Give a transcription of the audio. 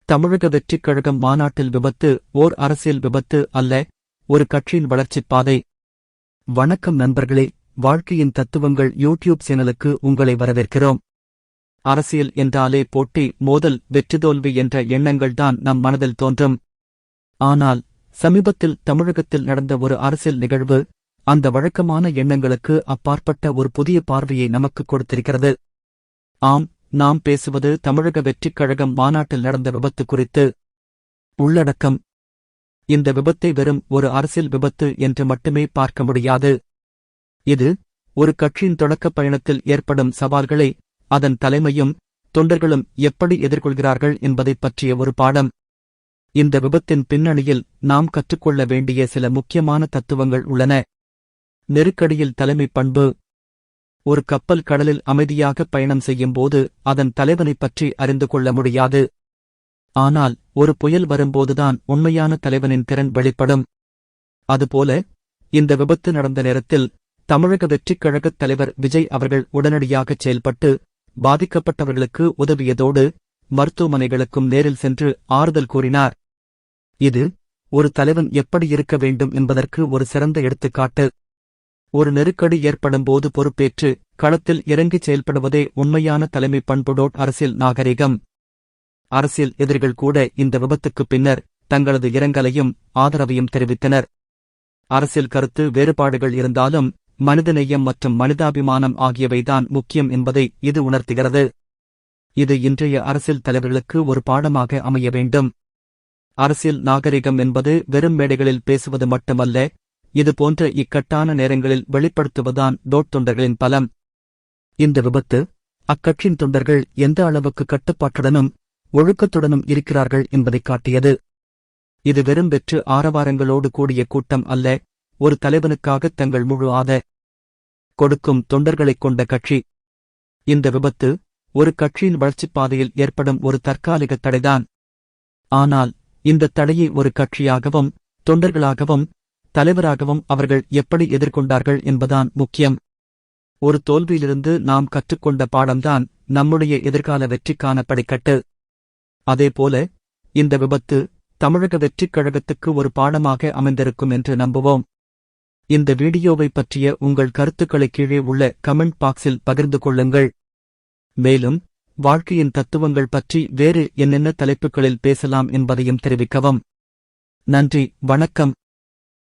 தமிழக வெற்றிக் கழகம் மாநாட்டில் விபத்து ஓர் அரசியல் விபத்து அல்ல, ஒரு கட்சியின் வளர்ச்சிப் பாதை. வணக்கம் நண்பர்களே, வாழ்க்கையின் தத்துவங்கள் யூடியூப் சேனலுக்கு உங்களை வரவேற்கிறோம். அரசியல் என்றாலே போட்டி, மோதல், வெற்றி தோல்வி என்ற எண்ணங்கள்தான் நம் மனதில் தோன்றும். ஆனால் சமீபத்தில் தமிழகத்தில் நடந்த ஒரு அரசியல் நிகழ்வு அந்த வழக்கமான எண்ணங்களுக்கு அப்பாற்பட்ட ஒரு புதிய பார்வையை நமக்கு கொடுத்திருக்கிறது. ஆம், நாம் பேசுவது தமிழக வெற்றிக் கழகம் மாநாட்டில் நடந்த விபத்து குறித்து. உள்ளடக்கம்: இந்த விபத்தை வெறும் ஒரு அரசியல் விபத்து என்று மட்டுமே பார்க்க முடியாது. இது ஒரு கட்சியின் தொடக்கப் பயணத்தில் ஏற்படும் சவால்களை அதன் தலைமையும் தொண்டர்களும் எப்படி எதிர்கொள்கிறார்கள் என்பதைப் பற்றிய ஒரு பாடம். இந்த விபத்தின் பின்னணியில் நாம் கற்றுக்கொள்ள வேண்டிய சில முக்கியமான தத்துவங்கள் உள்ளன. நெருக்கடியில் தலைமை பண்பு. ஒரு கப்பல் கடலில் அமைதியாக பயணம் செய்யும்போது அதன் தலைவனைப் பற்றி அறிந்து கொள்ள முடியாது. ஆனால் ஒரு புயல் வரும்போதுதான் உண்மையான தலைவனின் திறன் வெளிப்படும். அதுபோல இந்த விபத்து நடந்த நேரத்தில் தமிழக வெற்றிக் கழகத் தலைவர் விஜய் அவர்கள் உடனடியாகச் செயல்பட்டு பாதிக்கப்பட்டவர்களுக்கு உதவியதோடு மருத்துவமனைகளுக்கும் நேரில் சென்று ஆறுதல் கூறினார். இது ஒரு தலைவன் எப்படி இருக்க வேண்டும் என்பதற்கு ஒரு சிறந்த எடுத்துக்காட்டு. ஒரு நெருக்கடி ஏற்படும்போது பொறுப்பேற்று களத்தில் இறங்கிச் செயல்படுவதே உண்மையான தலைமை பண்புடோட் அரசியல் நாகரிகம். அரசியல் எதிரிகள் கூட இந்த விபத்துக்குப் பின்னர் தங்களது இரங்கலையும் ஆதரவையும் தெரிவித்தனர். அரசியல் கருத்து வேறுபாடுகள் இருந்தாலும் மனிதநேயம் மற்றும் மனிதாபிமானம் ஆகியவைதான் முக்கியம் என்பதை இது உணர்த்துகிறது. இது இன்றைய அரசியல் தலைவர்களுக்கு ஒரு பாடமாக அமைய வேண்டும். அரசியல் நாகரிகம் என்பது வெறும் மேடைகளில் பேசுவது மட்டுமல்ல, இது போன்ற இக்கட்டான நேரங்களில் வெளிப்படுத்துவதுதான் தொண்டர்களின் பலம். இந்த விபத்து அக்கட்சியின் தொண்டர்கள் எந்த அளவுக்கு கட்டுப்பாட்டுடனும் ஒழுக்கத்துடனும் இருக்கிறார்கள் என்பதைக் காட்டியது. இது வெறும் வெற்று ஆரவாரங்களோடு கூடிய கூட்டம் அல்ல, ஒரு தலைவனுக்காக தங்கள் முழு கொடுக்கும் தொண்டர்களைக் கொண்ட கட்சி. இந்த விபத்து ஒரு கட்சியின் வளர்ச்சிப் பாதையில் ஏற்படும் ஒரு தற்காலிக தடைதான். ஆனால் இந்த தடையை ஒரு கட்சியாகவும் தொண்டர்களாகவும் தலைவராகவும் அவர்கள் எப்படி எதிர்கொண்டார்கள் என்பதான் முக்கியம். ஒரு தோல்வியிலிருந்து நாம் கற்றுக்கொண்ட பாடம்தான் நம்முடைய எதிர்கால வெற்றிக்கான படிக்கட்டு. அதேபோல இந்த விபத்து தமிழக வெற்றிக் கழகத்துக்கு ஒரு பாடமாக அமைந்திருக்கும் என்று நம்புவோம். இந்த வீடியோவைப் பற்றிய உங்கள் கருத்துக்களை கீழே உள்ள கமெண்ட் பாக்ஸில் பகிர்ந்து கொள்ளுங்கள். மேலும் வாழ்க்கையின் தத்துவங்கள் பற்றி வேறு என்னென்ன தலைப்புகளில் பேசலாம் என்பதையும் தெரிவிக்கவும். நன்றி, வணக்கம்.